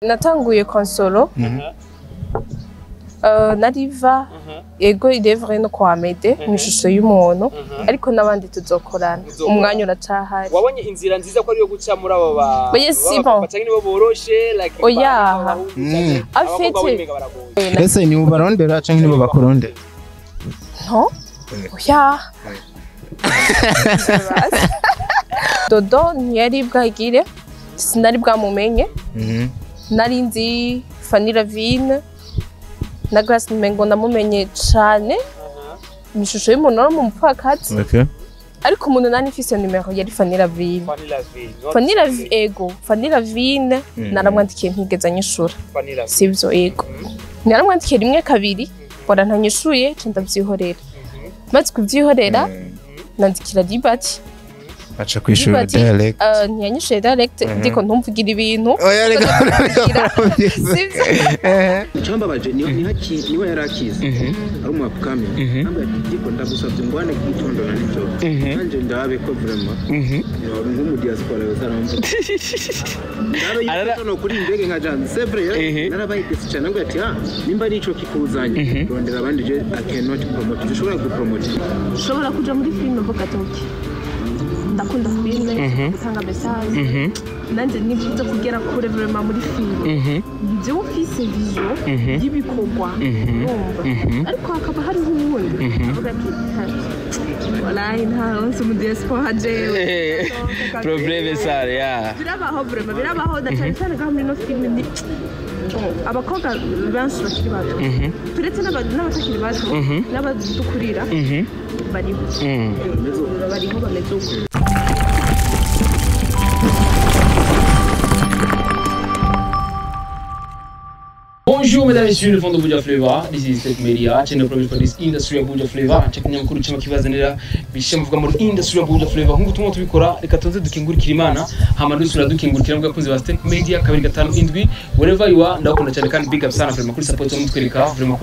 natanguye konsolo nariva ego idevre no kwa mede mwishusho y'umuntu ariko nabandi tuzokorana umwanya uracahari wabonye inzira nziza ko ari yo guca muri abo ba bacanye nibo boroshe like oya afete ese ni ubarondera canke nibo bakurondera no oya dodo ntiyari bwagire sinari bwamumenye nari nzi Fanny Lavine na Grace Mengo namumenye cyane imishusho y'umuntu wo mu mupfakazi ariko umuntu nani mfise numero yari Fanny Lavine Fanny Lavine naramwandikiye ntigeza nyishura sivyo ego naramwandikiye rimwe kabiri bora ntanyishuye ndavyihorera maze kuvyihorera nandikira dibati acha kwishura direct ntiyanyishuye direct ndiko ntumvugira ibintu oya reka cyambabaje niwe yarakize ari umu upcoming namba ndiko ndagusabye ngwane gitondo na nico nanje ndabe ko vraiment nk'umu diaspora yozaramva ndabe no kuri indege nka Jean Sevre narabaye cyane ngo ati nimba nico kikuzanye rondera abandi je I cannot promote ushobora gupromote ushobora kuja muri film mvuga toki ndakunda filme gutanga message nanje nibyo kugera kure vraiment muri film ibyo Ufise vision y'ibikorwa numva ariko hakaba hari nk'ubundi avuga ati wallahi nta onse mu diaspora jewe problème ça ya birabaho vraiment birabaho cyane cyane muri no film ni abakobwa benshi bakiri bato turetse n'abatakiri bato n'abadukurira bariho bameze uko. Bonjour mesdames et messieurs, le fond de Buja Flavor. This is Tech Media, channel promise for this industry of Buja Flavor. Check nyamakuru cyama kibazanira bishye muvuga muri industry of Buja Flavor. Nkuko tumwe tubikora reka tuze dukingurikira Imana, hama dusura dukingurikira mbwa kunzi wa Tech Media 257 wherever you are. Ndakunda cyane kandi big up sana vraiment kuri support yo mutwereka vraiment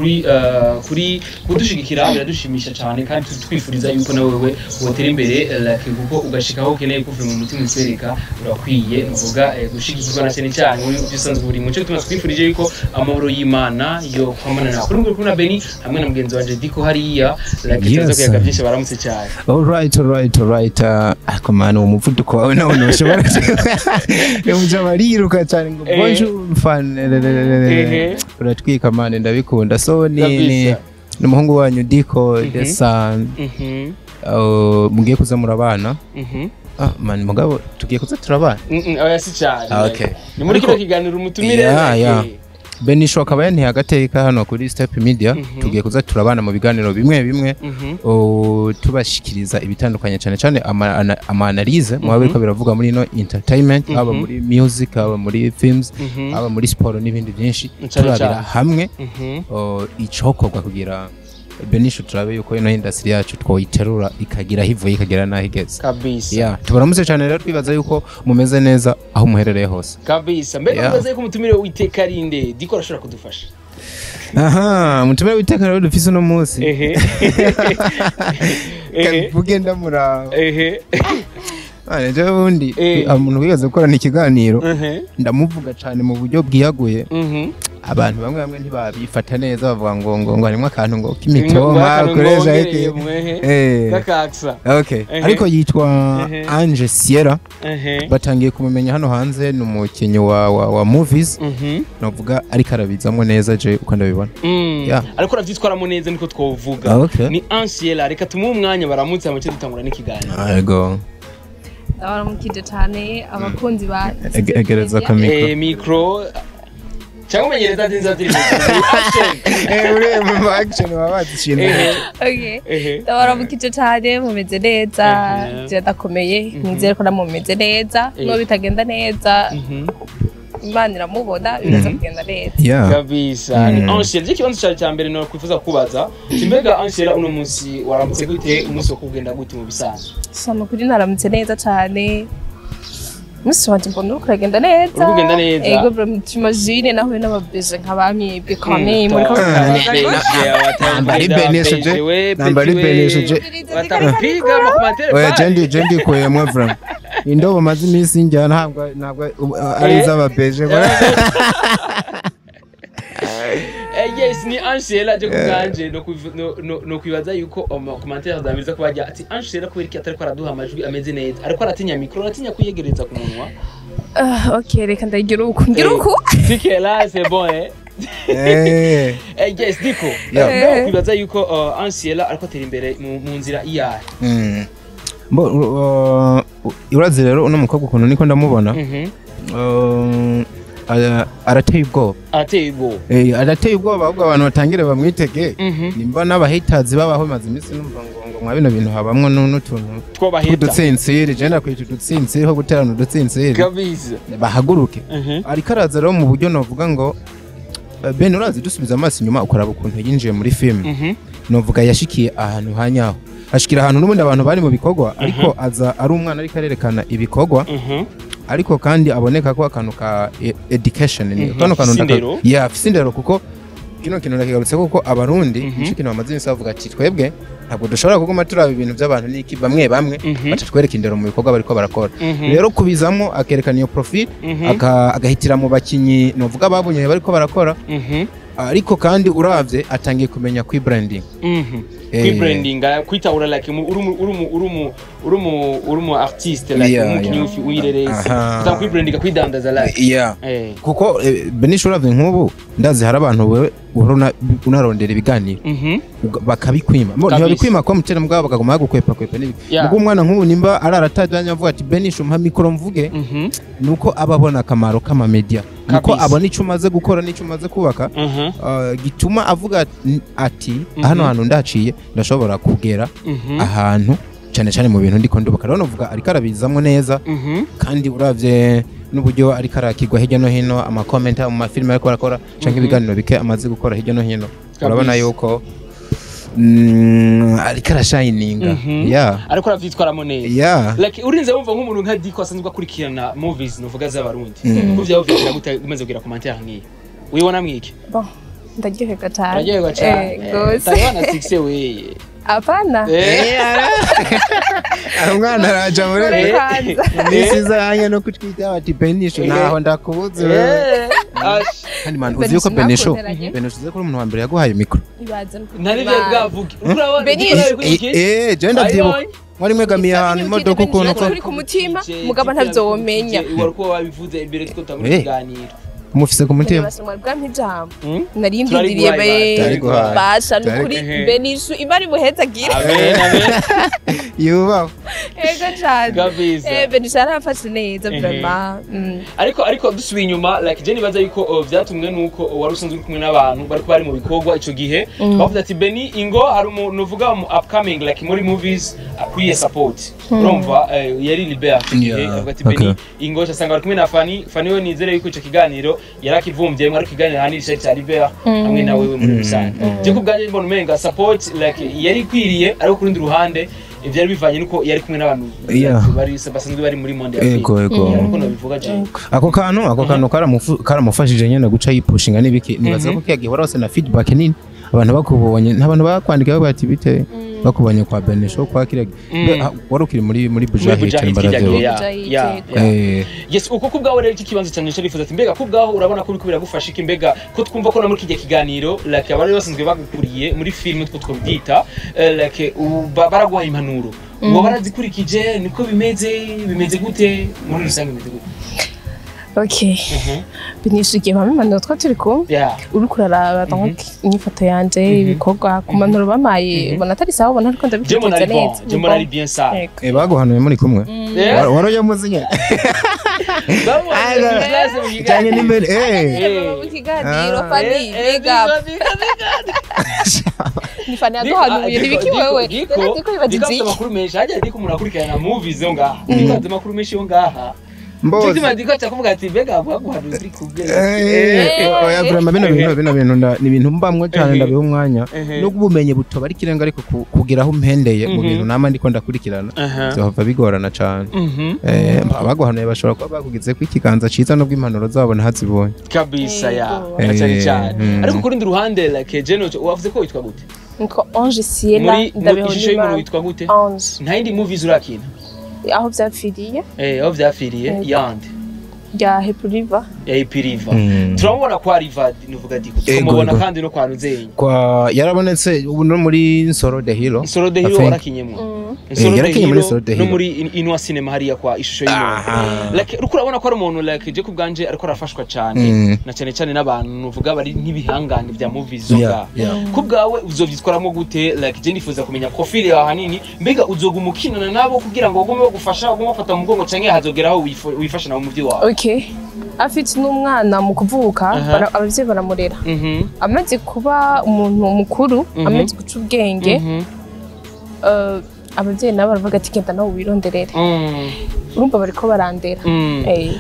kuri kudushigikira biradushimisha cyane kandi twifuriza yuko nawe wewe wotera imbere like kuko ugashikaho ukeneye kuvuga mu mutima mutwereka urakwiye muvuga gushigikirwa na cyane cyane muri bisanzwe buri mucyo twifurije yuko amahoro y'Imana yo kwamana na kuri nguru kuna Beni hamwe na mugenzi wanje Diko hariya like tazo kuyagavyisha baramutse cyane. All right akomana umuvuduko wawe nawe ntushobora bariruka cyane ngo bonjour fan uratwika mane ndabikunda so ni umuhungu wanyu Diko the son mugiye kuza murabana man mugabo tugiye kuza turabana oya si cyane okay ni muri kino kiganiro umutumire Beni shoka bayane hagateka hano kuri Step Media tugiye kuza turabana mu biganiro bimwe tubashikiriza ibitandukanye cyane cyane ama analyse mu babiko biravuga muri no entertainment aba muri music aba muri films aba muri sport n'ibindi byinshi turabira hamwe icokorwa kugira Benisho turabe yuko ino industry yacu twoyiterura ikagira hivo ikagera naho igeze kabisa tubaramutse cyane rero twibaza yuko mumeze neza aho muherereye hose kabisa mbega mbaza yuko mutumire witeka rinde Diko arashobora kudufasha mutumire witeka rero dufise no munsi kugenda mura Aje bundi umuntu wigaze gukorana ikiganiro ndamuvuga cyane mu buryo bwiyaguye abantu bamwe ntibabifata neza bavuga ngo harimo akantu ngo kimitoma koresha kakaksa okay ariko yitwa Ange Sierra batangiye kumumenya hano hanze n'umukenyi wa movies navuga ariko arabizamwe neza je uko ndabibona ariko ravyitwaramo neza niko twovuga ni Ange Sierra reka tumuhe umwanya baramutse amace dutangura n'ikiganiro yego abaramukije cyane abakunzi ba egereza ka micro cyangwa umenyereza nzinza ziri uri mu action wabadishinda okay abaramukije cyane mumeze neza byadakomeye nizere ko namumeze neza no bitagenda neza Imana iramubona biraza kugenda neza kabisa ni Ange ikibanzo cya mbere no kwifuza kubaza kimbega Ange uno munsi waramutse gute umunsi wo kugenda gute mu bisanzwe sama kuri naramutse neza cyane musi wanje mbona uragenda neza ego bro mutimagine naho n'ababeje nk'abamwibwe kone muri ko nambari benesheje batapiga mu commentaire oya jendi kweye mwe vraiment indobo maze iminsi njya ntabwo ari iz'ababeje yes ni Ange je kuganje no kwibaza yuko commentaire zamiriza kubajya ati Ange kubera iki atari ko araduha amajwi ameze neza ariko aratinya micro aratinya kuyegereza ku munwa. Okay, reka ndagira uko Tike là c'est bon yes diko kwibaza yuko Ange ariko atera imbere mu nzira iyahe. Urazi rero uno mukobwa ukuntu niko ndamubona arateye ubwoba arateye ubwoba ahubwo abantu batangire bamwitege nimba n'abahaters babaho maze iminsi numva ngo mwa bino bintu habamwe n'utuntu tw'udutsinsiri je ndakwita udutsinsiri ho guterana udutsinsiri kabisa bahaguruke ariko araza rero mu buryo novuga ngo Ben urazi dusubiza amaso inyuma ukoraba ukuntu yinjiye muri film novuga yashikiye ahantu hanyaho ashikira ahantu n'ubundi abantu bari mu bikorwa ariko aza ari umwana ariko arerekana ibikorwa ariko kandi aboneka ko akantu ka education ni kano kantu afisindero kuko kino kintu nakigarutse kuko abarundi ico kintu bamaze bavuga ati twebwe ntabwo dushobora kuguma turaba ibintu by'abantu niki bamwe baca twereka indero mu bikorwa bariko barakora rero kubizamo akerekana iyo profil agahitira mu bakinyi novuga babunye bariko barakora ariko kandi uravye atangiye kumenya kwibranding kwibranding kwitawura like urumu artiste like umukinyi wirerese kuta kwibranding kwidandaza like kuko benisho uravye nk'ubu ndazi hari abantu wewe unarondera ibiganiro bakabikwima ntibabikwima ko mutera mugabo bakaguma gukwepa n'ibiki ubwo umwana nk'ubu nimba araratajanya avuga ati benisho mpa mikoro mvuge nuko ababona akamaro k'ama media nuko abona icyo umaze gukora n'icyo umaze kubaka gituma avuga ati hano hantu ndaciye ndashobora kugera ahantu cyane mu bintu ndiko ndubaka rero novuga ariko arabizamwe neza kandi uravye n'uburyo ariko arakigwa hirya no hino ama comment mu mafilme ariko arakora canke ibiganiro bike amaze gukora hirya no hino urabona yuko ariko arashininga ariko aravyitwaramo neza like urinze wumva nk'umuntu nka Diko asanzwe akurikirana movies novuga z'abarundi kuvya uvyira gute umaze kugira commentaire nkiyi wibona mwiki ndagiye cyane gose tayana 6 we Hapana. Umwana araja muri nisiza hanya no kutwita bati Benisho naho ndakubuze. Kandi man uzi yuko Benisho uzi ko umuntu wa mbere yaguhaye mikro. Nari bwavuga. Urabona je ndavyibuka. Wari mwegamiye ahantu imodoka ukuntu ko ku mutima mugaba ntavzomenya. Wariko wabivuze imbere ko tangura kuganira. Umufise ku mutima bwa mpijambo narindiriye Baza n'ukuri Benisho ibari buheza gira yuba ego cyane Benisho arafashe neza vraiment ariko dusubiye inyuma like je nibaza yuko vyatumwe nuko wari usanzwe kumwe n'abantu bariko bari mu bikorwa ico gihe bavuze ati Beni ingo hari umuntu uvuga mu upcoming like muri movies akwiye support urumva yari liberty gihe avuga ati Beni ingo cyasanga bari kumwe na Fanny we nizere yuko ico kiganiro yarakivumbye mwari kiganira hanisha cya Libera hamwe na wewe muri rusange je kubganje mbona umenga support like yari kwiriye ariko kurundi ruhande ivyari bivanye nuko yari kumwe n'abantu bari basanzwe bari muri monde ya ego ariko no bivuga je ako kantu karamufashije nyene guca yipushinga nibiki nibaza ko kiyagihora hose na feedback nini abantu bakubonye n'abantu bakwandika bati bite bakubonye kwa Benisho kwa kirege wari ukiri muri bujahi mbarazo yes uko kubgaho rero iki kibanza cyane cyarifuza ati mbega kubgaho urabona ko bikubira gufasha iki mbega ko twumva ko na muri kije kiganiro like abari basanzwe bagukuriye muri film two twobyita like baraguha impanuro ngo barazikurikije niko bimeze gute muri rusange bimeze gute Okay. Benisho giye bamimana twa turi ko uri kuraraba donc inyifoto yanje ibikorwa kumanura bamaye bona atari sawa bona ariko ndabikitse neza je morali bien ça baguhanuye muri kumwe waroye muzinye cyane nimbere mu kiganiro Fanny mega ni Fanny aduhanuye nibiki wewe ndiko bibagize amakuru menshi hajya ndiko murakurikirana movies yo ngaha ndiko amakuru menshi yo ngaha Mbozi madiko cyakuvuga ati bega aguhanuye uri kubwira oya vraiment bino bintu ni ibintu mbamwe cyane ndabiha umwanya no kubumenye buto bari kirenga ariko kugeraho mpendeye mu bintu nama ndiko ndakurikirana byava bigorana cyane abaguhanuye bashobora kuba bakugize ko ikiganza ciza no bw'impanuro zabo ntazibonye kabisa cyane ariko kuri ndi ruhande like Jeno wavuze ko witwa gute nko Ange Siela ndabeho ishusho y'umuntu witwa gute Ange nta yindi movies urakina aho vyapfiriye aho vyapfiriye yandi ya Hepuriva Ipiriva turabona kwa Riva nuvuga diko tumubona kandi no kwa Nzenyi kwa yarabonetse ubu no muri Nsoro the Hero Nsoro the Hero warakinyemwe Nsoro the Hero no muri Inwa Cinema hariya kwa ishusho y'umuntu like uko urabona ko ari umuntu like je kubganje ariko arafashwa cyane na cyane cyane n'abantu nuvuga bari nk'ibihangane bya movies zoga kubgawe uzovyitwaramo gute like je nifuza kumenya profile yawe hanini mbega uzoga umukinana nabo kugira ngo ugume bagufasha ugume bafata mu mugongo canke hazogeraho wifasha nawo muvyi wawe afite n'umwana mu kuvuka abavyeyi baramurera amaze kuba umuntu mukuru amaze guca ubwenge abavyeyi nabo baravuga ati genda nawe wironderere urumva bariko barandera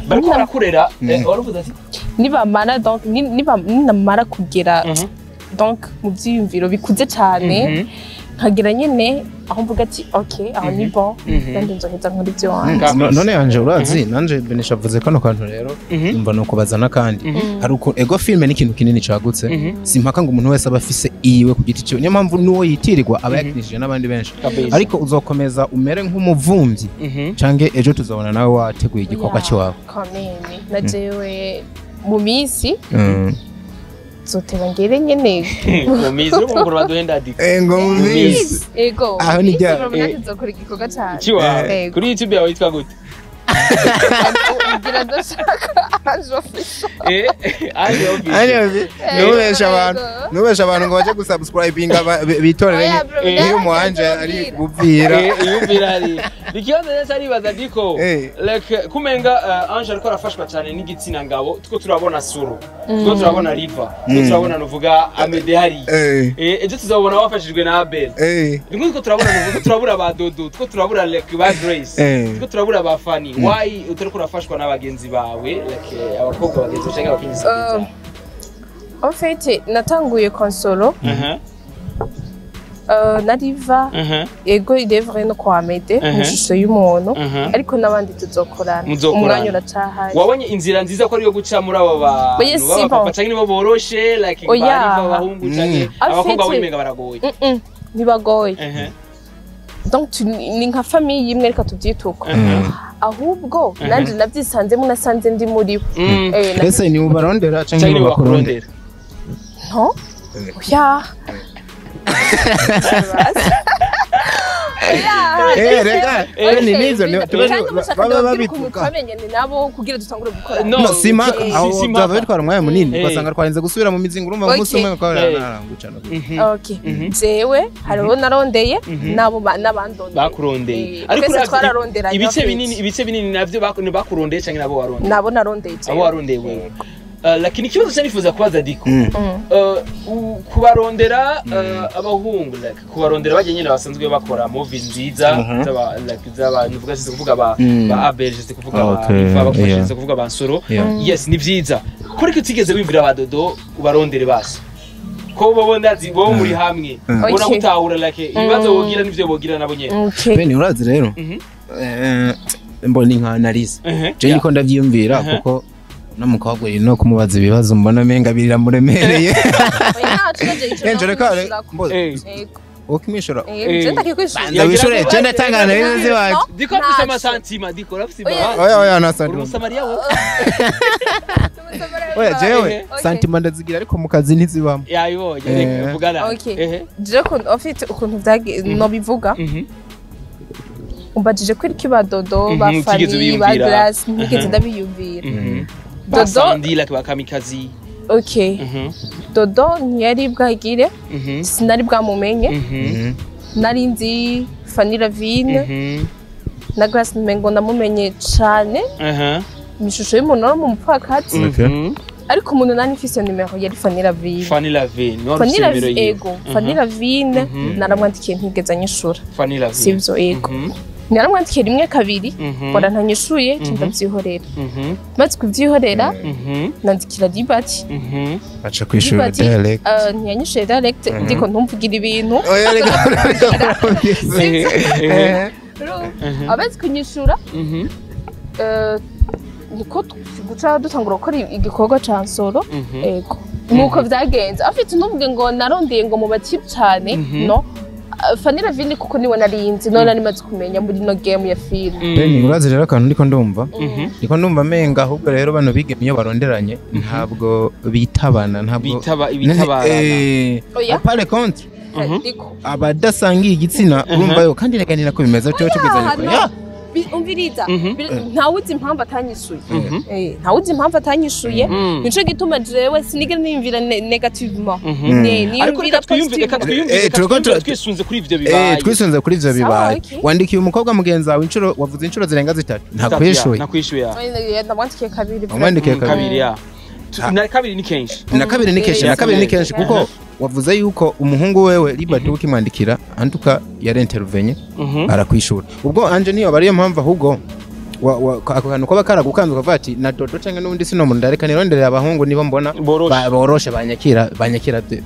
bariko barakurera waravuze ati nibamara donc ninamara kugera donc mu vyiyumviro bikuze cyane nkagira nyene aho mvuga ati okay aho ni bon kandi nzoheza nkora ibyo wanjye none Ange urazi nanje benisha avuze kano kantu rero umva no kubazana kandi hari uko ego filme ni ikintu kinini cagutse simpaka ngo umuntu wese aba afise iwe ku giti cyo niyo mpamvu nuwo yitirirwa aba yakinishije n'abandi benshi ariko uzokomeza umere nk'umuvumvyi canke ejo tuzabona nawe wateguye igikorwa cyawe kamene najewe mu misi zoteba ngere nyene mumizi ngo baduhenda diko ngo mumizi ego aho ni bya nzokora igikorwa cyane kiwa kuri YouTube yawe yitwa gute ngira ndashaka Ange Official Ange Official nubesha abantu ngo baje gusubscribinga bitorere iyo mu Ange ari buvira ari ikibazo nese aribaza diko like kumenga Ange ariko arafashwa cyane n'igitsina ngabo tuko turabona Suru tuko turabona Riva tuko turabona nuvuga Amedehari ejo tuzabona wafashijwe na Abel niko turabona nuvuga turabura ba Dodo tuko turabura like ba Grace tuko turabura ba Fanny why utariko urafashwa n'abagenzi bawe like abakobwa bagenzi cyangwa abakenyezi en fait natanguye konsolo na Riva ego idevre no kwa Mede mushusho y'umuntu ariko nabandi tuzokorana umwanya uracahari wabonye inzira nziza ko ari yo guca muri abo bantu baba cyangwa nibo boroshe like bari babahungu cyangwa abakobwa b'imenga baragoye nibagoye donc ni nka famille imwe reka tubyituko ahubwo nanje nabyisanzemo nasanze ndi muri ese ni ubarondera cyangwa ni bakurondera no ya rega ni nizo baba babituka twamenyane nabo kugira dutangure gukora no sima aho byava bitwara umwanya munini basanga twarinze gusubira mu mizingo urumva umunsi umwe kwa narangucana okay jewe hariho narondeye nabo nabandonde bakurondeye ariko twararondera ibice binini navyo bakurondeye cyangwa nabo warondeye nabo narondeye abo warondeye wewe lakini kibazo cyanifuza kubaza diko kubarondera abahungu like kubarondera baje nyine basanzwe bakora movies nziza zaba nuvuga se kuvuga ba Abel se kuvuga ba Riva bakufashe se kuvuga ba Nsoro yes ni vyiza kuri kitigeze wimvira abadodo ubarondere basi ko babona bo muri hamwe ubona gutahura like ibibazo bogira nivyo bogira nabo nyene bene urazi rero mbona nka analyse je niko ndavyiyumvira kuko namukobwa no kumubaza ibibazo mbona menga biramuremereye Ange rekare okimishora ndabishore je ndatangana n'izi wacu diko afise amasantima diko rafise oya na santima umusamariya wo oya jewe santima ndazigira ariko mu kazi ntizibamo yayibonye vugana je ko ofite ukuntu no bivuga umbajije kuri kibadodo ba Fanny ba Glass ntigeze ndabiyumvira Dodo ndila kwa kamikazi okay Dodo ntiyari bwagire sinari bwamumenye nari nzi Fanny Lavine na Glass mengo namumenye cyane mishusho y'umuntu mu mupfakati ariko umuntu nani mfise numero yari Fanny Lavine Fanny Lavine naramwandikiye ntigeza nyishura sivyo ego naramwandikiye rimwe kabiri bora ntanyishuye ndabyihorera maze kubyihorera nandikira Dibati aca kwishura direct ntiyanyishuye direct ndiko ntumvugira ibintu abazi kunyishura niko guca dutangura gukora igikorwa ca Nsoro ego nuko vyagenze afite n'ubwe ngo narondeye ngo mu bakipe cyane no Fanny Lavine kuko niwe narinzi none narimaze kumenya muri no game ya film. Beni urazi rero akantu ndiko ndumva menga ahubwo rero bano bige iyo baronderanye ntabwo bitabana ntabwo bitabarana apare contre abadasangiye igitsina urumva yo kandi reganira ko bimeze cyo tugezanye umviriza ntawuzi impamvu atanyishuye ntawuzi impamvu atanyishuye nico gituma jewe sinigera nimvira negativement niyumvira positive twisunze kuri ivyo bibaye twisunze kuri ivyo bibaye wandikiye umukobwa mugenzi wawe inshuro wavuze inshuro zirenga 3 ntakwishuye ndamwandikiye kabiri umwandikiye kabiri ya na kabiri ni kenshi kuko wavuze yuko umuhungu wewe libati ukimwandikira antuka yari intervenye arakwishura ubwo Ange niyo bariyo mpamvu ahubwo akantu ko bakara gukanzuka vati na dodo cyangwa n'undi sino mu ndareka nironderera abahungu nibo mbona boroshe banyakira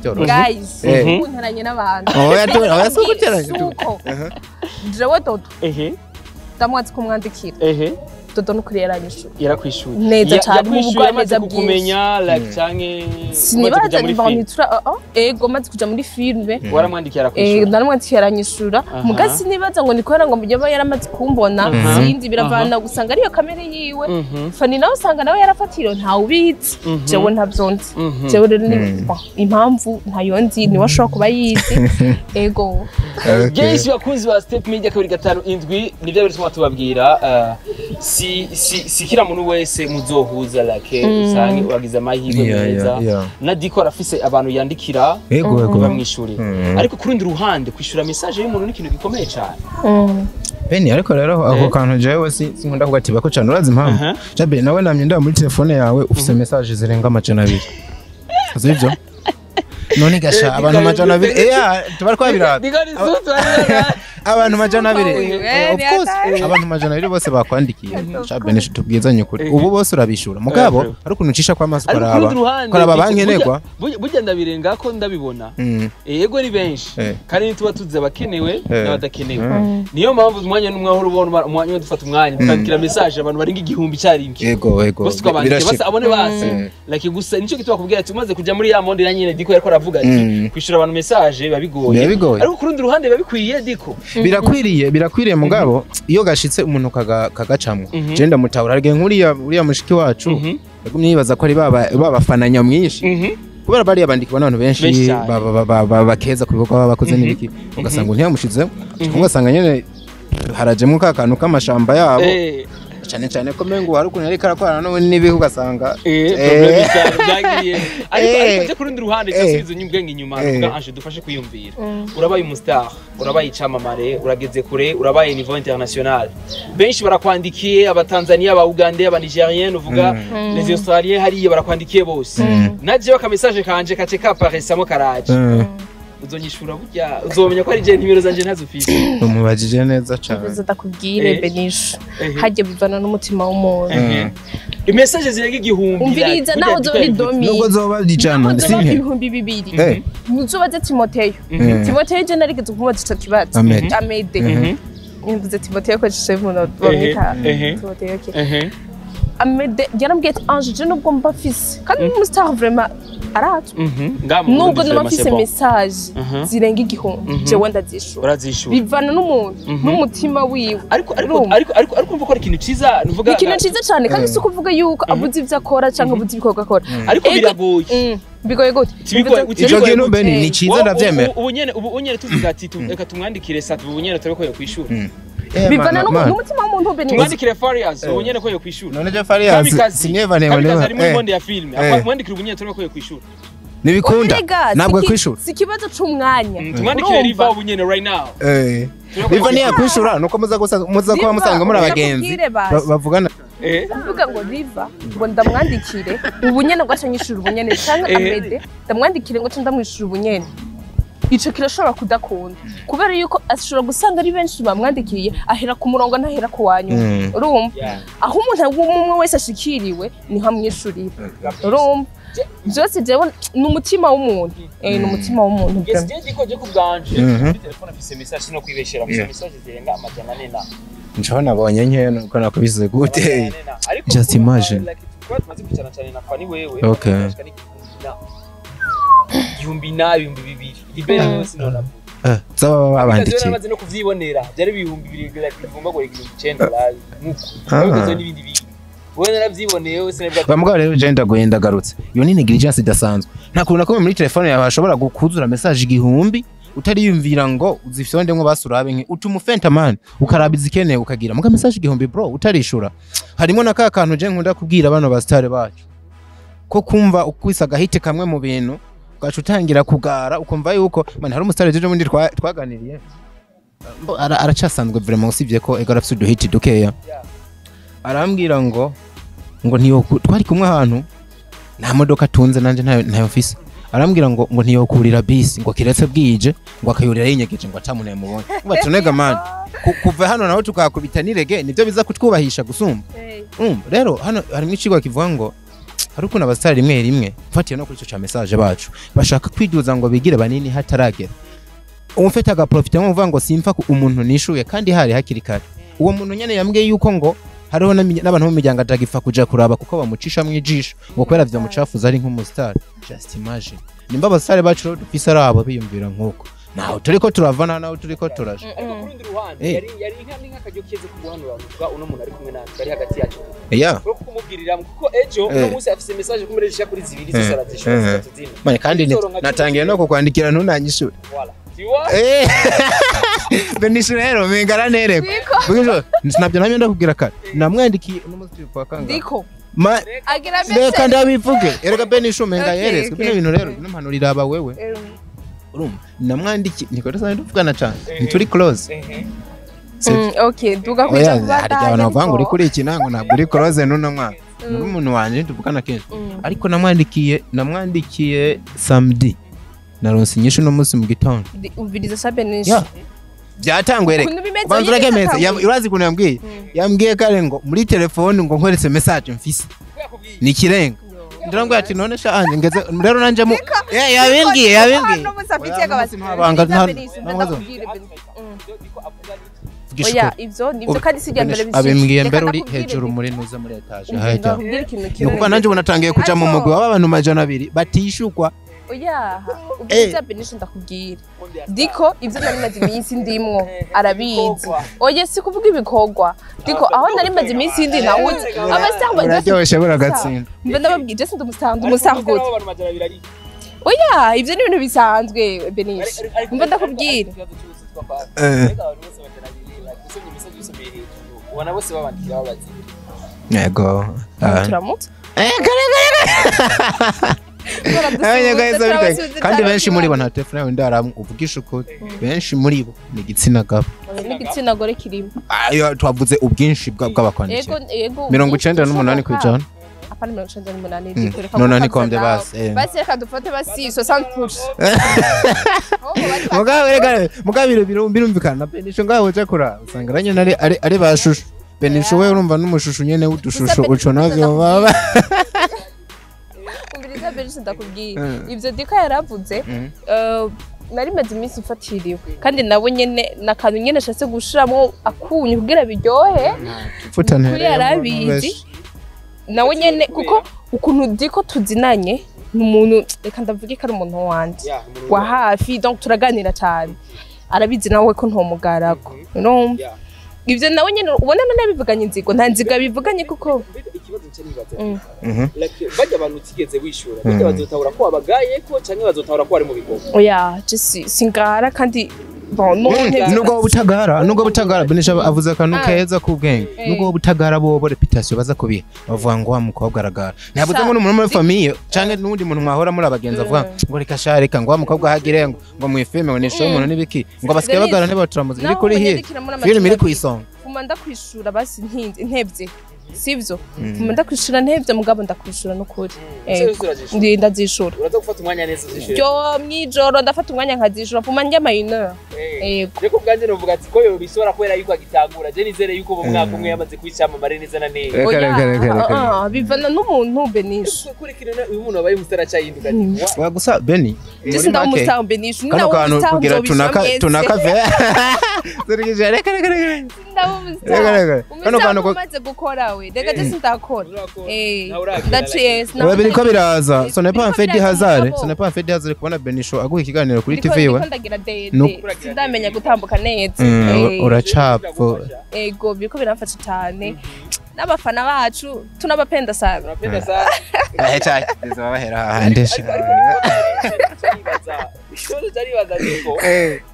byoroshye guys muntaranye n'abantu oya so guteranye jewe dodo ndamwatse kumwandikira dodo nukuri yarakwishuye neza cyane mu bugwaneza kukumenya like canke sinibaza nitura ego maze kuja muri filme waramwandikiye arakwishura ndaramwandikiye aranyishura mugasi nibaza ngo nikora ngo mujye yaramaze kumbona sinzi biravana gusanga ariyo kamera yiwe Fanny nawe usanga nawe yarafatiro ntawe ubizi jewe ntavyonzi jewe rero ni impamvu ntayonzi ni washobora kuba yizi ego Guys bakunzi ba Step Media 257 nivyo bituma tubabwira si kila muntu wese muzohuza like usange uragize amahirwe meza na diko arafise abantu yandikira bamwishurira ariko kurundi ruhande kwishura message y'umuntu ni ikintu gikomeye cyane Beni ariko rero ako kantu jewe sinkunda kugatiba ko cyane urazi impamvu jabe nawe namye nda muri telefone yawe ufise message zirenga 200 azivyo none gasha abantu 200 tubari kwabirata abantu 200 of course abantu 200 bose bakwandikiye jabe nisho tubwizanye kuri ubu bose urabishura mugabo ariko nucisha kwa maso karaba bankenegwa burya ndabirenga ko ndabibona yego ni benshi kandi tuba tuze abakenewe n'abadakenewe niyo mpamvu umwanya n'umwahoro ubona umwanya dufata umwanya tukandikira message abantu baringa igihumbi cyarimwe yego bose twabandike bose abone base like gusa nico gitwa kubwira ati umaze kuja muri ya monde na nyine diko yariko aravuga ati kwishura abantu message babigoye ariko kurundi ruhande babikwiye diko birakwiriye mugabo iyo gashitse umuntu kagacamwe je ndamutahura arige nkuriya mushiki wacu yagumye yibaza ko ari babafana nyamwinshi kubera bari abandikwa n'abantu benshi bakeza ku bikorwa bakoze n'ibiki ugasanga ntiyamushize ugasanga nyene harajemo kakantu k'amashamba yabo cyane ko mengo hari ukuntu yari karakwana no nibihe ugasanga problem byagiye ariko je kurundi ruhande cyasubiza nyubwenge inyuma uvuga Ange dufashe kuyumvira urabaye umustar urabaye icamamare urageze kure urabaye niveau international benshi barakwandikiye abatanzania aba Uganda aba Nigerian uvuga les Australiens hariye barakwandikiye bose naje baka message kanje kace kaparesamo karaje uzonyishura burya uzomenya ko ari je nimero zanje ntazufise umubajije neza cyane uzadakubwire Benisho hajye bivana n'umutima w'umuntu message zirega igihumbi umviriza naho zo ari domi nubwo zoba dijana sinke ibihumbi 200 muzubaze Timoteyo je narigeze kumubaza ico kibazo Amede nimvuze Timoteyo ko chef mu bamita Timoteyo Amede yarambwiye ati Ange je nubwo mbafise kandi umustar vraiment arato nubwo namafise message zirenga igihumbi jewe ndazishura bivana n'umuntu n'umutima wiwe ariko umva ko ari ikintu ciza nuvuga ikintu ciza cyane kandi si kuvuga yuko abuze ivyo akora canke abuze ibikorwa akora ariko biragoye bigoye gute ico kintu Beni ni ciza ndavyemera ubu nyene tuvuga ati reka tumwandikire sat ubu nyene tureko yo kwishura bivana n'umutima w'umuntu Beni tumwandikire Farias ubu nyene ko yo kwishura none je Farias sineva ne ari muri monde ya film mwandikire ubu nyene tureko yo kwishura nibikunda nabwo kwishura si kibazo c'umwanya tumwandikire Riva ubu nyene right now Riva ni yakwishura nuko muza kuba musanga muri abagenzi bavugana uvuga ngo Riva ngo ndamwandikire ubu nyene gwaca nyishura ubu nyene cyangwa Amede ndamwandikire ngo ndamwishura ubu nyene ico kirashobora kudakunda kubera yuko ashobora gusanga ari benshi bamwandikiye ahera ku murongo ntahera ku wanyu urumva aho umuntu umwe wese ashikiriwe ni hamwishurira urumva byose jewe n'umutima w'umuntu n'umutima w'umuntu je diko je kubwanje kuri telefone afise message no kwibeshera message zirenga 400 nco nabonye nke nuko nakubize gute just imagine maze kwicara cyane na Fanny wewe okay igihumbi na 200 libera yose nona zaba babandikiye namaze no kuvyibonera byari ibihumbi 2 bivumba ngo 9 lazi nkuko n'ibindi bintu wowe naravyiboneye wese nabwo bamugabo rero je ndagwenda garutse iyo ni negligence idasanzwe nta kuntu nakomeye muri telefone yawe ashobora gukuzura message igihumbi utariyumvira ngo uzifyondemwe basurabe nke utuma ufenta man ukarabiza ikeneye ukagira muga message igihumbi bro utarishura harimo na ka kantu je nkunda kubwira bano ba star bacu ko kumva ukwisa gahite kamwe mu bintu ugaca utangira kugara ukumva yuko man hari umustar ejo mundi twaganiriye aracasanzwe vraiment usibye ko ego arafite uduhiti dukeya arambwira ngo niyo twari kumwe ahantu nta modoka tunze nanje ntayo mfise arambwira ngo niyo kurira bisi ngo kiretse bwije ngo akayurira yinyegeje ngo atamuntu yamubonye batunega man kuva hano naho tukakubita nirege nivyo biza kutwubahisha gusumba rero hano harimo icigwa kivuga ngo hari ukuntu abasitari rimwe rimwe mfatiye no kuri ico ca message bacu bashaka kwiduza ngo bigire banini hataragera umufeta agaprofita ngo uvuga ngo simfa umuntu nishuye kandi hari hakiri kare uwo muntu nyene yambwiye yuko ngo hariho n'abantu mu miryango atagifa kuja kuraba kuko bamucisha mu ijisho ngo kwera vyo mucafuza ari nk'umustar just imagine nimba abasitari bacu dufise arabo biyumvira nkuko naho turiko turavana naho turiko turaje kurundi ruhande yari nk'akajyo keze kuguhanura uvuga uno muntu ari kumwe nawe bari hagati yacu ko kumubwirira kuko ejo uno munsi afise message kumurejesha kuri zibiri zose arazishura manye kandi natangiye no kukwandikira ntunanyishure Benishure rero mengara nereko bwijo nabyo namye ndakubwira kare namwandikiye n'umuzi kwa kanga ndiko agira message kandi abivuge erega Benishure menga yerezwe bino bintu rero n'impanuro iraba wewe urumva namwandikiye niko ndasana nduvugana cyane ntituri close okay duga kwita hari abantu bavuga ngo uri kuri iki nango ntabwo uri close n'uno mwaka n'umuntu wanje tuvugana kenshi ariko namwandikiye samedi naronse inyishu no musi mu gitondo umviriza sabenisha byatanguye reka banzura kemeze urazi kuntu yambwiye kare ngo muri telefone ngo nkoretse message mfise ni kirenga ndirango ati none sha Ange ngeze rero nanje mu yabimbwiye no musapitega basi oya ivyo kandi sijya mbere bisi abimbwiye mbere uri hejuru muri nuza muri etage hajya nuko nanje unatangiye kuja mu mugwi w'abantu 200 batishukwa oya ubwiza benisha ndakubwira diko ivyo nari maze iminsi ndimwo arabizi oya si kuvuga ibikogwa diko aho nari maze iminsi ndi nawuze abasahwa ndaryoshe buragatsinda mbe ndababwije se ndumusanguze oya ivyo ni ibintu bisanzwe benisha mbe ndakubwira wana bose babandikira babazi yego turamutse kandi benshi muri bo nta telefone wenda aramu uvugisha uko benshi muri bo ni igitsina gabo n'igitsina gore kirimo ayo twavuze ubwinshi bw'abakwandikira 98 kwijana apana 98 dikoreka none ni kombe basi basi reka dufate basi 60% mugabiro birumvikana na Benisho ngaho cyo kura usanga ranye ari bashushu Benisho we urumva n'umushushu nyene udushushu uco navyo baba umviriza Benisho ndakubwira ivyo diko yaravuze nari maze iminsi mfatiriwe kandi nabo nyene nakantu nyene ashatse gushiramo akunyu kugira biryohe futane yarabizi nawe nyene kuko ukuntu diko tuzinanye n'umuntu reka ndavuge ko ari umuntu wanje wa hafi donc turaganira cyane arabizi nawe ko ntomugarako no ivyo nawe nyene ubona nabivuganye inzigo nta nziga bivuganye kuko ikibazo cyanibaza like bajya abantu tigeze wishura bajya bazotahura ko abagaye ko canke bazotahura ko ari mu bigogo oya je singara kandi nubwo butagara Benisha avuze akantu keza kubwenge nubwo butagara bo reputation baza kubiha bavuga ngo wa mukobwa aragara ntabuze ngo umuntu muri famille canke n'undi muntu mwahora muri abagenza avuga ngo reka shareka ngo wa mukobwa hagire ngo mwifeme ngo nisho umuntu nibiki ngo basike bagara niba turamuzi iri kuri hiye film iri kuyisonga fuma ndakwishura basi ntevye sivyo fuma ndakwishura ntevye mugabo ndakwishura n'ukuri ndazishura uraza gufata umwanya neza zishura yo mwijoro ndafata umwanya nkazishura fuma njya mayinera Reko bwanje novuga ati ko yo bisora kwera yuko agitangura je nizere yuko mu mwaka umwe yamaze kwicamamare neza na neza bivana n'umuntu Benisho kuri kirena uyu muntu abaye umusitara cyahinduka wa gusa Beni muri make Benisho kano kantu kugira tunakave zirigije reka kano kantu umaze gukora we reka je sindakora wewe biriko biraza so n'est pas un fait de hasard kubona Benisho aguha ikiganiro kuri TV we sindamenya gutambuka neza uracapfo ego biriko biramfasha cyane n'abafana bacu tunabapenda sana bahera handesha ishoro zari bazariko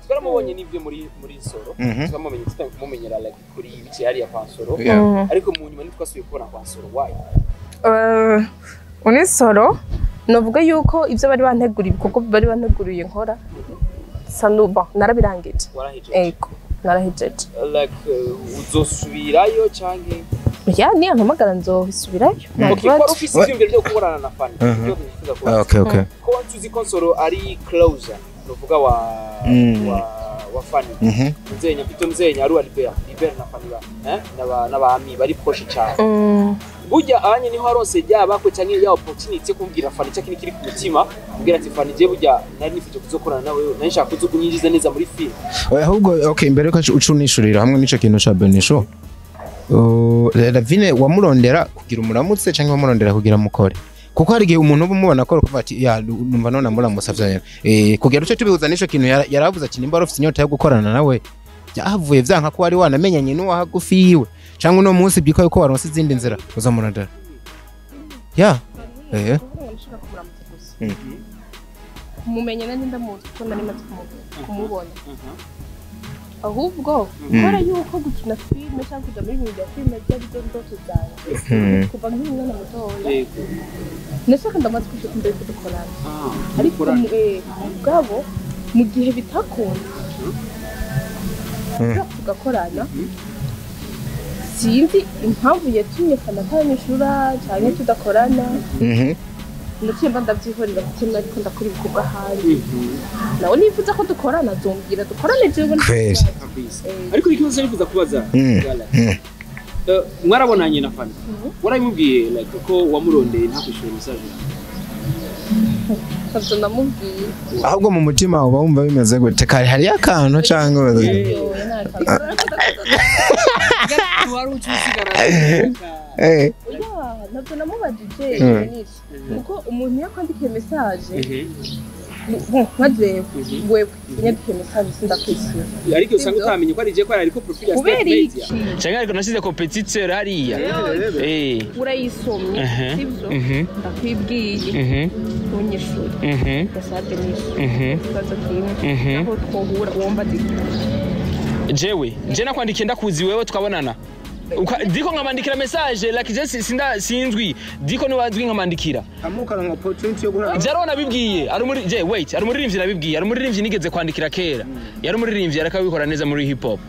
twaramubonye nivyo muri Nsoro twamumenye tutamumenyera like kuri bici yari ya Nsoro ariko mu nyuma nitwasubiye kubona kwa Nsoro why Nsoro novuga yuko ivyo bari banteguriye kuko bari banteguriye nkora sanuba narabirangije ego narahejeje like uzosubirayo canke ni ampamagara nzohisubirayo ko ufise ivyumviro byo kuborana na Fanny byo bifuza kuba okay ko tuzi ko Nsoro ari closer novuga wa Fanny mzenya bito mzenya ari libera na Fanny n'abami bari proche cyane burya abanye niho arose ryaba ko canke ya opportunity yo kumbwira Fanny cyakini kiri ku mutima kugira ati Fanny je burya nari nifite kuzokorana nawe nari nshaka kuzukunyinjiza neza muri film ahubwo okay mbere ko ucunishurira hamwe n'ico kintu ca Benisho Lavine wamurondera kugira umuramutse canke wamurondera kugira mukore kuko hari gihe umuntu ubumubona ko kuva ati ya numva none muramusavye kugira uce tubihuza n'ico kintu yaravuze ati nimba ufite inyota yo gukorana nawe byahavuye vyanka ko wari wanamenyanye n'uwa hagufiwe canke uno munsi byiko ko waronse izindi nzira uzamurondera mumenye nani ndamuzi ko nari maze kumubona ahubwo kora yuko gukina filme cyangwa kujya muri media filme byari byo ndoto zanjye kuva nk'umwana mutoya nashaka ndamaze kujya kudukorana ariko mugabo mu gihe bitakunda tugakorana sinzi impamvu yatumye kanatanyishura cyane tudakorana ndacyemba ndabyihorera kuko ariko ndakora ibikorwa hanze nawe nifuza ko dukorana zombwira dukorane jewe ariko ikibazo nifuza kubaza mwarabonanye na Fanny warayimubwiye like ko wamurondeye nta kwishura message Kabyo namubwiye ahubwo mu mutima uba wumva bimeze gute kare hari akantu cyangwa wari ucusigara nabyo namubajije kuko umuntu yakwandikiye message nkaje wewe yandikiye message sindakwishyura ariko usanga utamenye ko ari je ko ari ko profile ya kubera iki cyangwa ariko nasize competiteur hariya urayisomye sibyo ndakwibwiye unyishuri gasade nishi kaza kimwe aho twohura womba jewe je nakwandikiye ndakuzi wewe tukabonana diko nkamandikira message like je sinzwi diko ni wazwi nkamandikira amukara ngo opportunity yo guhura jarona bibwiye ari muri je wait ari muri rimvye nabibwiye ari muri rimvye nigeze kwandikira kera yari muri rimvye arakabikora neza muri hip hop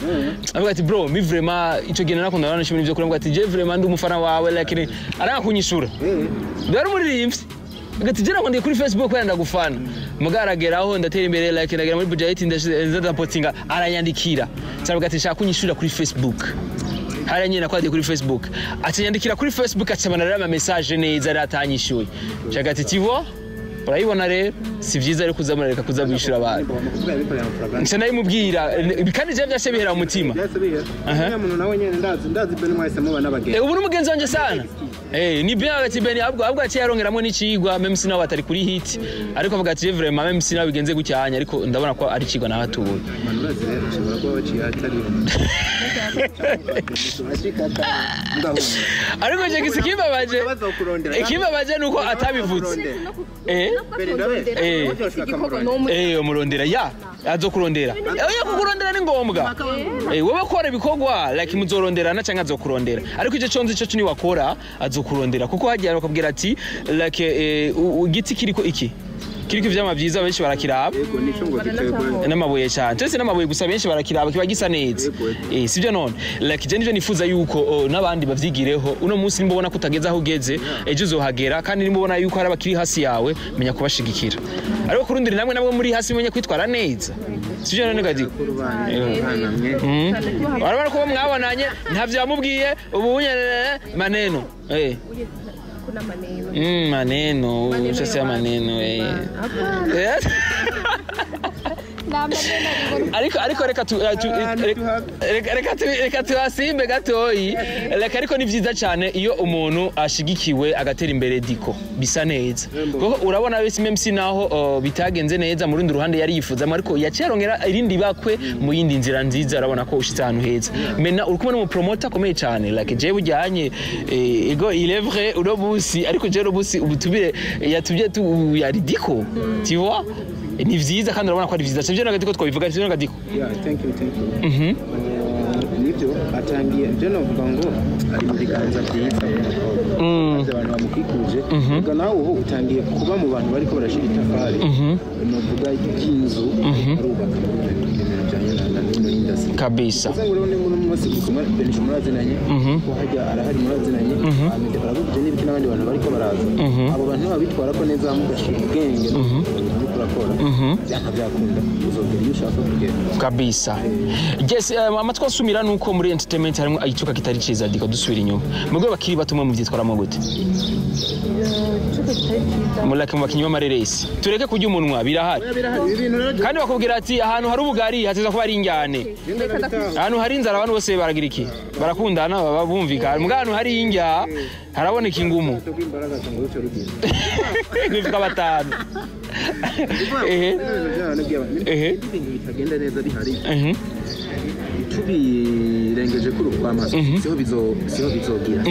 avuga ati bro mi vraiment ico gena nakunda none shimwe ivyo kuramvuga ati je vraiment ndi umufana wawe like arakunyishura yari muri rimvye agati je nakondiye kuri Facebook kwenda gufana mugarageraho ndatera imbere like ndagera muri budget ndaza postinga aranyandikira cyangwa ati shaka kunyishura kuri Facebook hari nyina kwadi kuri Facebook atiyandikira kuri Facebook acabana rama message neza ratanyishuye cyagati tivo urayibona rero si byiza ari kuzamureka kuzabishura abantu nse nayi mubwira kandi je byase bihera mu mutima umuntu nawe nyene ndazi bene mwese mubana bagenda ubu n'umugenzi wanje sana ni bien ati bene ahubwo ati yarongeramwe n'ikigwa même si nawe atari kuri hit ariko avuga ati vraiment même si nawe bigenze gucyanya ariko ndabona ko ari kigwa nahatuye manurazi rero ushobora kuba waciye atari ariko je gisikimbabaje ikimbabaje nuko atabivutse umurondera ya azokurondera kukurondera ni ngombwa wewe kora ibikorwa like muzoronderana cyangwa azokurondera ariko icyo conzi cyo ni wakora azokurondera kuko hagiye bakabwira ati like igiti kiriko iki kiriko ivyama vyiza benshi barakiraba yego nico ngo giterwa n'amabuye cyane cyose n'amabuye gusa benshi barakiraba kiba gisa neza sivyo none like je nivyo nifuza yuko n'abandi bavyigireho uno munsi nimbona ko utageze aho ugeze ejo uzohagera kandi nimbona yuko hari abakiri hasi yawe menya kubashigikira ariko kurundira namwe muri hasi menya kwitwara neza sivyo none gadi barabara ko mwabonanye ntavyo yamubwiye ubu maneno kuna maneno maneno sasa maneno ariko reka tuhasimbe gatoyi ariko ni vyiza cyane iyo umuntu ashigikiwe agatera imbere diko bisa neza kuko urabona wese memsi naho bitagenze neza mu rundi ruhande yari yifuzamo ariko yacerongera irindi bakwe mu yindi nzira nziza urabona ko ushitse ahantu heza mena uri kumwe n'umupromoter akomeye cyane like je bujyanye ego il est vrai uno busi ariko je no busi ubutubire yatubye tu yari diko tu vois ni vyiza kandi urabona ko ari vyiza sivyo nagatiko twabivuga sivyo nagatiko thank you nibyo atangiye je novuga ngo ari muri ganza byiza abantu bamukikuje ubwo nawe ubu utangiye kuba mu bantu bariko barashira itafari novuga ikinzu arubaka kabisa ngure ni muri mose kuma benisho murazinanye ko hajya arahari murazinanye amede barabuje n'ibiki n'abandi bantu bariko baraza abo bantu babitwara ko neza bamugashira ubwenge kurakora byakunda uzogera iyo ushaka kugera kabisa yes amatwa sumira nuko muri entertainment harimo ayicuka kitari ciza diko dusubira inyuma mugwe bakiri batumwe mu vyitwaramo gute mulaka mubakinywa mareresi tureke kujya umunwa birahari kandi bakubwira ati ahantu hari ubugari hateza kuba ari injyane ahantu hari inzara abantu bose baragira iki barakundana baba bumvikana muga ahantu hari injya haraboneka ingumu nivuga batanu bitagenda neza bihari tubirengeje kuri ukwama siho bizogira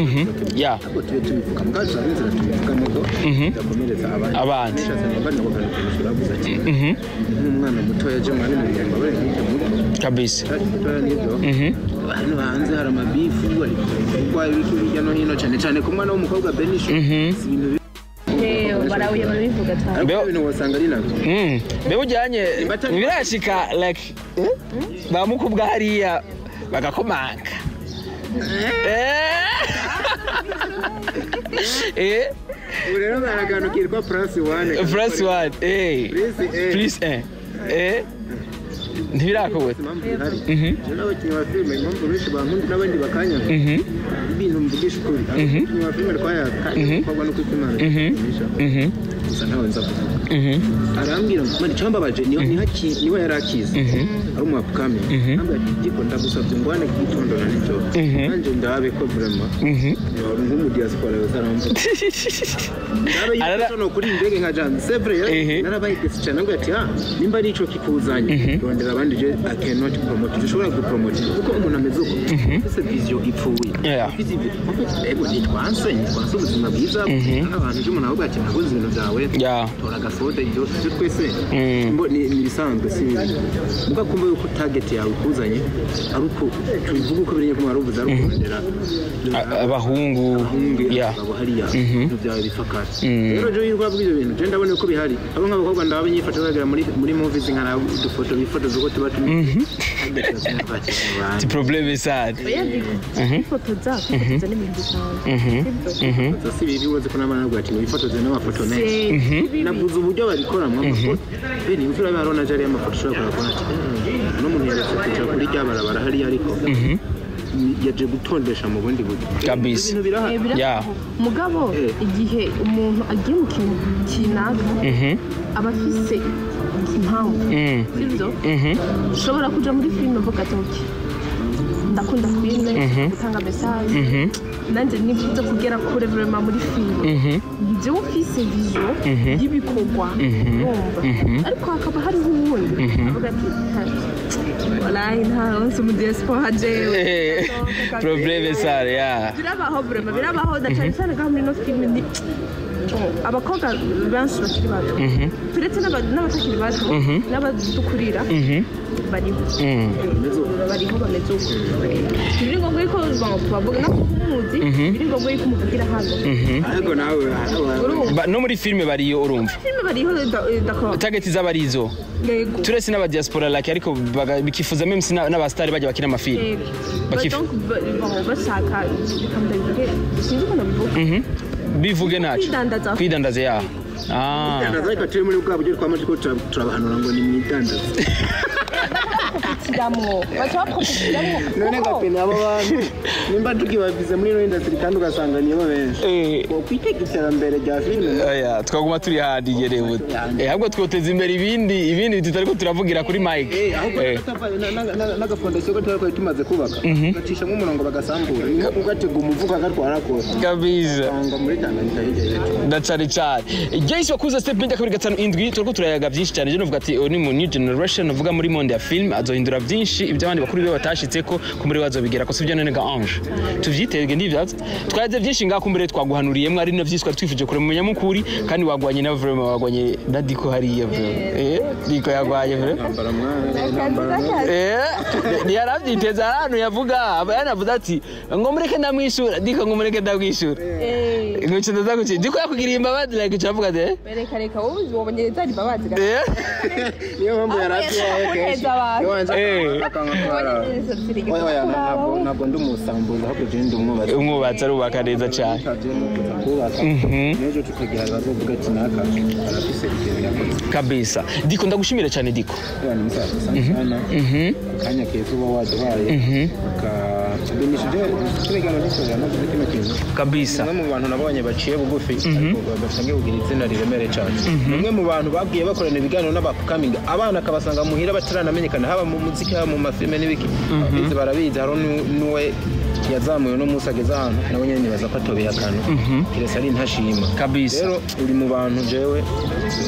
ya abo tubivuga mugaje inzira tubivuga nuko yakomereza abandi umwana muto yaje mwari mu birembo bari kabisa hano hanze hari amabifu ari kugwa ibiki bijya no hino cyane ku mwana w'umukobwa Benisho ibintu barawiye barabivuga cyane ibintu wasanga ari nabyo ujyanye birashika like bamukubwa hariya bagakomanga urero baraganukirwa +1 plus 1 ntibirakowe n'abakinnyi ba filime impamvu benshi bankunda n'abandi bakanya ibintu mvugisha ukuri abakinnyi ba filime twayakanye no kwikimana gusa ntawe nza kuvuga arambwira ngo mani cyambabaje niwe yari akize ari umwapukame ntabwo giko ndagusabye ngo wane gitondo na nicyo nanje ndabe ko vraiment nk'umu diaspora yozaramva ndabe no kuri indege nka Jan Sevre narabaye cyane ngo ati nimba ari ico kikuzanye rondera abandi je I cannot promote dushobora gupromote kuko umuntu ameze uko ese vision ipfuye ego nitwanse ubuzima bwiza abantu je umuntu ahubwo ati nabuze ibintu byawe tora gasoda ibyo twese ni bisanzwe si muga kumva yuko target yawe kuzanye ari uko tuvuga uko birenye ko maruvuza ari kurondera abahungu abo hariya ibyo byawe bifakara rero je yirwa bw'ibyo bintu je ndabona uko bihari abo nk'abakobwa ndababe nyifata bagera muri movies nkana udufoto bifoto zuko tuba ti problème sad ifoto za kufotoza n'ibintu cyane si bibi woze ko n'abana bwacu bifotoza n'amafoto menshi navuze uburyo babikoramo amafoto bene imvura barona jari amafoto ushobora kubona no muntu yarafite kuri ryabarabara hari ariko yaje gutondesha mu bundi buryo kabisa ya mugabo igihe umuntu agiye mu kintu kinaka aba afise impamvu sibyo ushobora kuja muri filime uvuga ati ndakunda filime gutanga message nanje nifuza kugera kure vraiment muri filime ibyo ufise vision y'ibikorwa urumva ariko hakaba hari ubundi avuga ati wallahi nta onse mu diaspora jewe problème ça ya birabaho vraiment birabaho cyane kandi no filime ni abakobwa benshi bakiri bato turetse n'abatakiri bato n'abadukurira bariho bameze uko biri ngombwa yuko tubavuga n'umuzi biri ngombwa yuko umuvugira hano ariko nawe no muri filime bariyo urumva filime bariho d'accord target z'abarizo yego turetse n'aba diaspora like ariko bikifuza même n'abastari bajya bakina amafilime donc bashaka bikamdavuge sinzi ko nabivuga bivuge naco kwidandaza ya Ndazaka turi muri bwa buryo twamaze ko turabahanura ngo ni mwidandaza kiramwo batwaprofitiramo none gapene abo bantu nimba tukibavize muri no industry kandi ugasanga nibo benshi ko kwitega iterambere rya filime oya twaguma turi handi gerewe ahubwo twoteza imbere ibindi tutariko turavugira kuri mic n'agafondasiyo gatari tumaze kubaka gacisha nk'umurongo bagasambura ni nko gatega umuvuga gatwara ko kabisa muri Tanganyika yegeje ndacari cyane Jace wakuze step media kabiri gatanu indwi turiko turayaga byinshi cyane je novuga ati ni mu new generation novuga muri monde ya film azohindura byinshi ibyo abandi bakuru be batashitseko ku muri bazobigira ko sivyo none ga Ange tuvyitege ndivyaza twaje byinshi ngako mbere twaguhanuriye mwe ari no vyiswa twifuje kure mu nyamukuri kandi wagwanye na vraiment wagwanye nadiko hariye diko yagwaye ni yaravyiteza hano yavuga yanavuga ati ngo mureke ndamwishura diko ngo mureke ndamwishura ngo cyo ndaza diko yakugiriye imbabazi like cyavuga de reka wowe wobonye zari babazi niyo mpamvu ntabwo ndi umusambuza ahubwo je ndi umwubatsi arubaka neza cyane n'ejo tukagira bazovuga ati naka arafise ibintu yakoze kabisa diko ndagushimira cyane diko ni musaza sana kanya keza uba waduhaye kabenisha turigana n'isura no kuzikina kintu kabisa umwe mu bantu nabonye baciye bugufi basangiye kugira izina riremere cyane umwe mu bantu babwiye bakorana ibiganiro n'abakukaminga abana akabasanga muhira bataranamenyekana haba mu muziki haba mu mafilme n'ibiki bize barabizi haro nuwe yazamuye no musageza hano nawe nyene nibaza ko atobeye akantu kiresa ari ntashima kabisa rero uri mu bantu jewe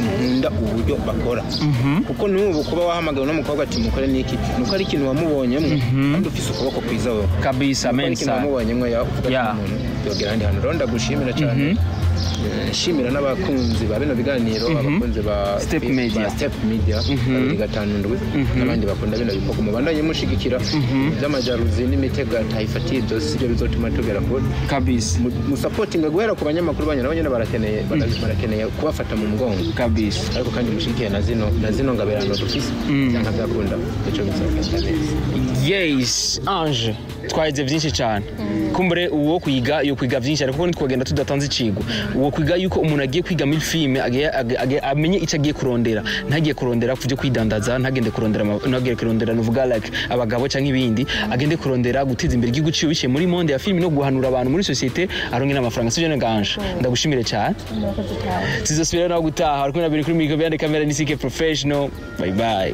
nkunda uburyo bakora kuko nubu kuba wahamagaye no mukobwa ati mukore niki nuko ari ikintu wamubonyemo kandi ufise ukuboko kwiza wewe kabisa mensa wamubonyemo ya yogera handi hano ronda gushimira cyane shimira n'abakunzi ba bino biganiro abakunzi ba Step Media gatanu ndwi n'abandi bakunda bino bikorwa mubandanye mushigikira by'amajaruzi n'imitega tayifatiye byose ibyo bizotuma tugera ko kabisa musupporting guhera ku banyamakuru banyana banyana barakeneye kubafata mu mugongo kabisa ariko kandi mushigikiye na zino ngaberano dufise cyangwa byakunda cyo bizofata yes Ange twaje byinshi cyane kumbure uwo kwiga yo kwiga byinshi ariko nitwagenda tudatanze icigo uwo kwiga yuko umuntu agiye kwiga muri filme amenye icyo agiye kurondera ntagiye kurondera kujya kwidandaza ntagende kurondera nuvuga like abagabo cyangwa ibindi agende kurondera gutiza imbere igihugu ciyo bishe muri monde ya filme no guhanura abantu muri societe aronke n'amafaranga sivyo ne Ange ndagushimire cyane tuzosubira no gutaha ariko nabiri kuri micro byande kamera ni CK professional bye bye